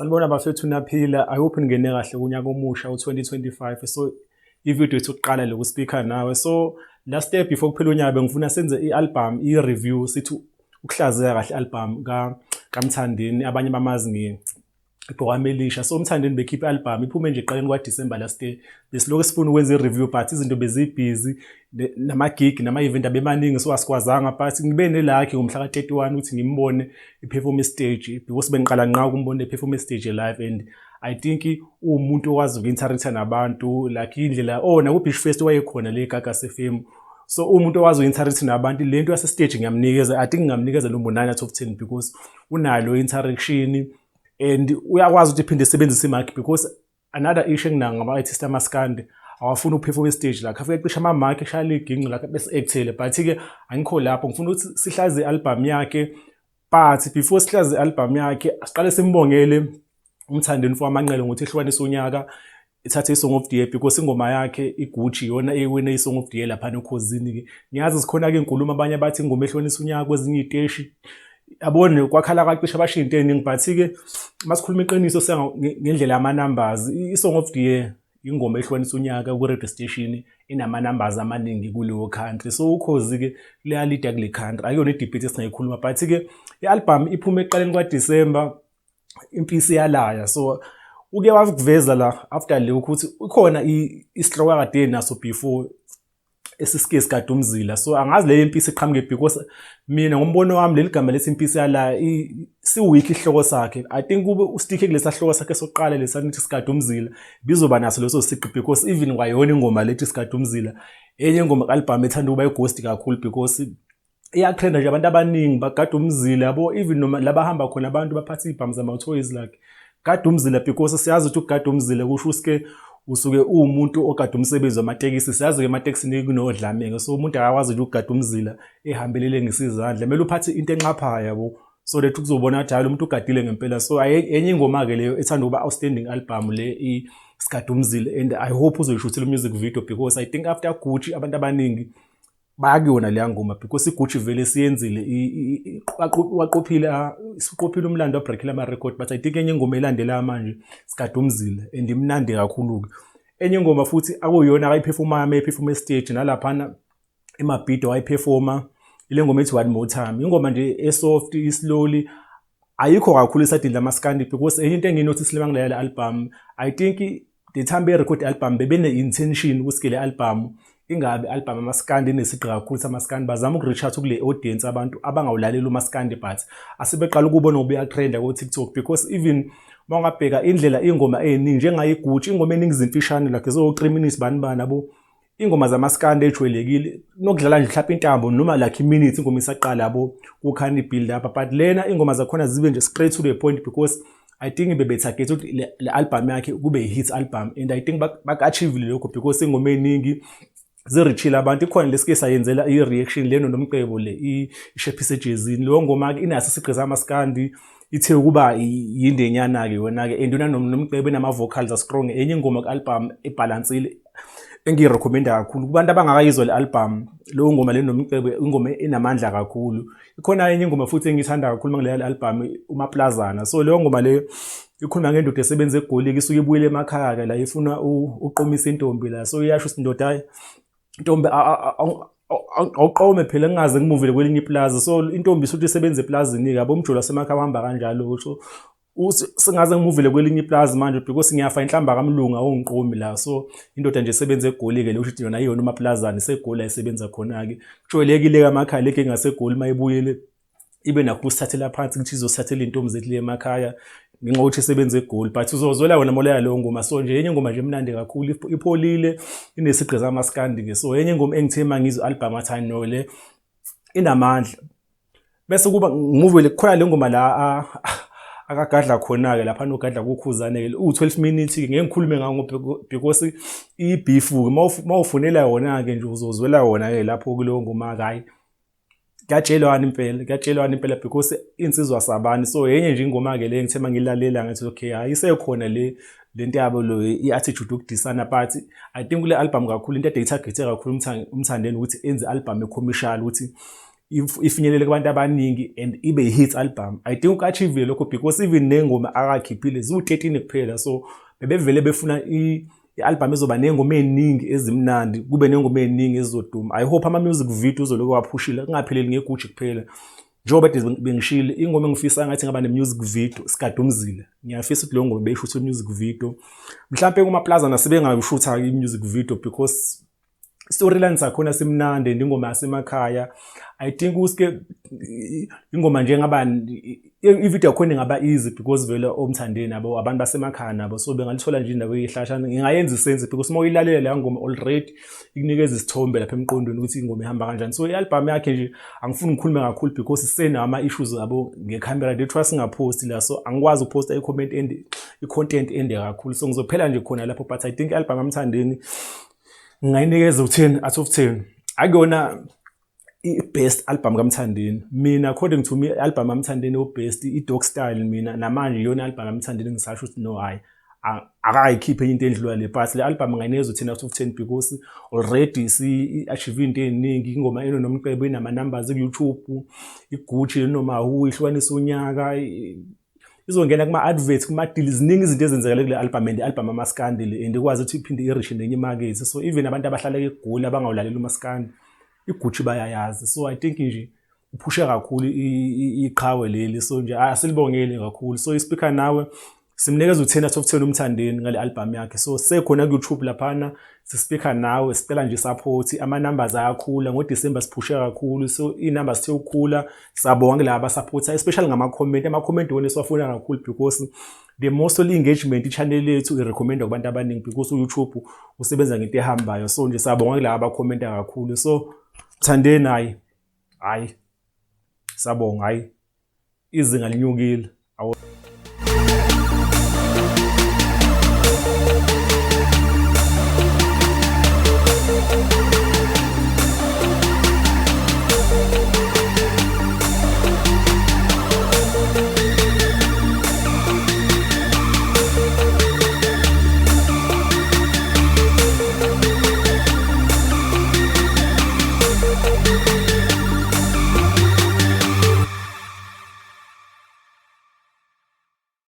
Sanibona bafethu naphila. I hope ningene kahle kunyaka omusha u-2025. So i-video yethu yokuqala lokuspeaker nawe. So last step before kuphela unyaka bengifuna senze i-album, i-review sithi ukuhlaziya kahle i-album kaMthandeni, abanye bamazi ibhokame elisha. So uMthandeni bekhipha i-album iphume nje eqaleni kwa-December last year. Besilokhu sifuna ukwenza i-review but izinto bezibhizi nama-gig nama-event abemaningi so asikwazanga but ngibe nelakhi ngomhla ka-31 ukuthi ngimbone i-perform stage because bengiqala nqa ukumbona i-perform stage live and I think umuntu owazi uku-interacta nabantu like indlela naku-Beach Fest wayekhona le Gagas FM. So umuntu owazi uku-interacta nabantu lento yase-stage ngiyamnikeza. I think ngingamnikeza lo 9 out of 10 because unalo interaction and uyakwazi ukuthi iphinde esebenzise i-mic because another issue enginayo ngama-artist amaskandi awafuna ukuperform stage la afike ecisha ama-mic eshaya iginqi la bese ekuthele but-ke angikho lapho ngifuna ukuthi sihlaze i-album yakhe but before sihlaze i-album yakhe siqale simbongele uMthandeni for amanqele ngokuthi ehlukanisa unyaka ithathe i-Song of the Year because ingoma yakhe iGucci yona ewine i-Song of the Year lapha nokhosini. Ngiyazi zikhona-ke inkulumo abanye bathi ingoma ehlukanisa unyaka kwezinye iy'teshi abone kwakhala kacisha abashiya into eningi but-ke masikhuluma iqiniso ngendlela yama-numbers i-Song of the Year ingoma ehlukanisa unyaka ku-radio station inama-numbers amaningi kuleyo country so ukhozi-ke liyalida kule country akuyona i-debate esingayikhuluma but-ke i-album iphume eqaleni kwa-December impisi yalaya so uke wakuveza la after le ukuthi ukhona isihloko akade naso before esisike sikadumzila so angazi le impisi iqhamuke because mina ngombono wami leli gama lethi impisi yala si-weak isihloko sakhe. I think kube ustikhe kulesa hloko sakhe sokuqala lesanithi sikadumzila bizoba naso leso siqi because even kwayona ingoma lethi sikadumzila enye ingoma ka-album ethanda ukuba i-ghost kakhulu because iyatrenda nje abantu abaningi bagada umzila yabo even noma labahamba khona abantu baphatha ibhamu zama-toys like gada umzila because siyazi ukuthi ukugada umzila kusho usike usuke umuntu ogada umsebenzi wamatekisi siyazi-ke ematekisini kunodlamenge so umuntu akakwazi nje ukugada umzila ehambelele ngesizandla kumele uphathe into enqaphayo yabo so that kuzobona ukuthi hayi lo muntu ugadile ngempela so enye ingoma-ke leyo ethanda ukuba outstanding album le isigada umzila and I hope uzoyishuthela music video because I think after Gucci abantu abaningi bayakuyona leya ngoma because iGucci vele siyenzile siqophile umlando wabreakile ama-record but I think enye ingoma elandela manje sigada umzila and imnandi kakhulu-ke. Enye ingoma futhi akuyona akayiperformayo ama-perform stage nalaphana emabhido ayiperforma ile ngoma ethi One More Time ingoma nje esoft islowly ayikho kakhulu esadini lamaskandi because enye into enginothisi lemangilayela album I think the time be-record album bebene-intention ukuthi le album ingabe album amaskandi inesigqi kakhulu samaskandi bazama ukureach out kule audience abantu abangawulaleli umaskandi but asebeqala ukubona ubuyatrenda ku-TikTok because even mawungabheka indlela ingoma eningi njengayo iGucci ingoma eningi zimfishane like zo 3 minutes bani yabo ingoma zamaskandi ejwayelekile nokudlala nje mhlawumbe intambo noma like i-minute ingoma isaqala yabo kukhani build up but lena ingoma zakhona zibe nje straight to the point because I think bebe-target ukuthi le album yakhe kube i-hit album and I think baka-achieve lokho because ingoma eningi zirichile abantu ikhona lesike sayenzela i-reaction leno nomqebo le i-Shephise Jezini leyo ngoma-ke inaso isigqi samaskandi ithe ukuba yindenyana-ke yona-ke and nomqebo enama-vocals strong enye ingoma ku-album ebhalansile engiyirecommenda kakhulu kubantu abangakayizwa le album leyo ngoma le nomqebo ingoma enamandla kakhulu. Ikhona enye ingoma futhi engiyithanda kakhulu mangile album uMaplazana so leyo ngoma leyo ikhuluma ngendoda esebenza eGolika isuke ibuyele emakhaya la ifuna uqomisa intombi la so iyasho ukuthi indoda hayi intombi awuqome phela ngingaze ngimuvele kwelinye iplaza so intombi isuthi isebenza eplazini yabo umjolo wasemakhaya uhamba kanjalo so singaze ngimuvele kwelinye iplaza manje because ngiyafa inhlamba kamlungu awungiqomi la so indoda nje esebenza eGolika le usho yona iyona uMaplazana iseGoli isebenza khona-ke kujwayelekile emakhaya leke ngaseGoli mayibuyele ibe nakho usithathela phansi ukuthi izosithathela intombi zethu le emakhaya ngingokuthi isebenza eGoli but uzozwela wona moleya leyo ngoma so nje enye ingoma nje emnandi kakhulu ipholile inesigqi samaskandi-ke so enye ingoma engithema ngizwe album athi I Know le inamandla bese kuba ngimuvele kukhona le ngoma la akagadla khona-ke lapha nogadla kukhuzane-ke u-12 minutes-ke ngeke ngikhulume ngawo because i-beef-ke mawufunela yona-ke nje uzozwela wona-ke lapho kuleyo ngoma-ke hayi kuyatshelwana impela because insizwa sabani so yenye nje ingoma-ke le ngithema ngilalela ngathi okay hayi isekhona lento yabo lo i-attitude yokudisana but I think kule album kakhulu into ade ithagethe kakhulu uMthandeni ukuthi enze album e-commercial ukuthi ifinyelele kubantu abaningi and ibe hit album. I think uka-achieve lokho because even nengoma akakhiphile ziwu-13 kuphela, so bebevele befuna i-album ezoba nengoma eziningi ezimnandi, kube nengoma eziningi ezizoduma. I hope ama-music video uzoloko waphushile kungapheleli ngeGucci kuphela. Njengoba bengishile ingoma engifisa ngathi ngaba ne-music video Sikadumzile, ngiyafisa ukuthi leyo ngoma beyishuthe i-music video. Mhlawumbe kuma-plaza nasebengayishutha i-music video because storyline sakhona simnandi ingoma yasemakhaya. I think uske ingoma nje ngaba i-video yakhona ingaba easy because vele omthandeni nabo abantu basemakhaya nabo, so bengalithola nje indawo eyihlashana. Ngingayenza isense because uma uyilalela leyo ngoma already ikunikeza isithombe lapha emqondweni ukuthi ingoma ihamba kanjani. So i-album yakhe nje angifuni ngikhulume kakhulu because sisena ama-issues abo ngecamera, they trust ngaphosti la, so angikwazi ukuphosta i-content ende kakhulu, so ngizophela nje khona lapho. But I think i-album kaMthandeni ngingayinikeza u-10 out of 10. Akuyona i-best album kaMthandeni mina, according to me i-album kaMthandeni o-best i-Dog Style mina namanje iyona album kaMthandeni ngisasho ukuthi no, hayi akayikhiphe into endlula le, but le album ngayinikeza u-10 out of 10 because already si-achieve into eziningi. Ingoma enoNomcebo inama-numbers ku-YouTube, iGucci noma who ihlukanisa unyaka, izongena kuma-adverts, kuma-deals, ziningi izinto ezenzekele kule album and i-album amaskandi and ikwazi ukuthi iphinde i-reach nenye imarket. So even abantu abahlala eGoli abangawulalela umaskandi iGucci bayayazi. So I think nje uphushe kakhulu iqhawe leli, so nje asilibongele kakhulu. So iSpeaker Nawe simnikeza u-10 out of 10 uMthandeni ngale album yakhe. So sekhona ku-YouTube laphana siSpeaker Nawe, sicela nje support. Ama-numbers ayakhula ngoDisemba, siphushe kakhulu, so i-numbers sithe ukukhula. Siyabonga laba supporter especially ngama-comment. Ama-comment wona siwafuna kakhulu because the mostly engagement i-channel yethu i-recommenda kubantu abaningi because uYouTube usebenza ngento ehambayo. So nje siyabonga laba abakhomenta kakhulu. So Mthandeni hayi siyabonga, hayi izinga linyukile.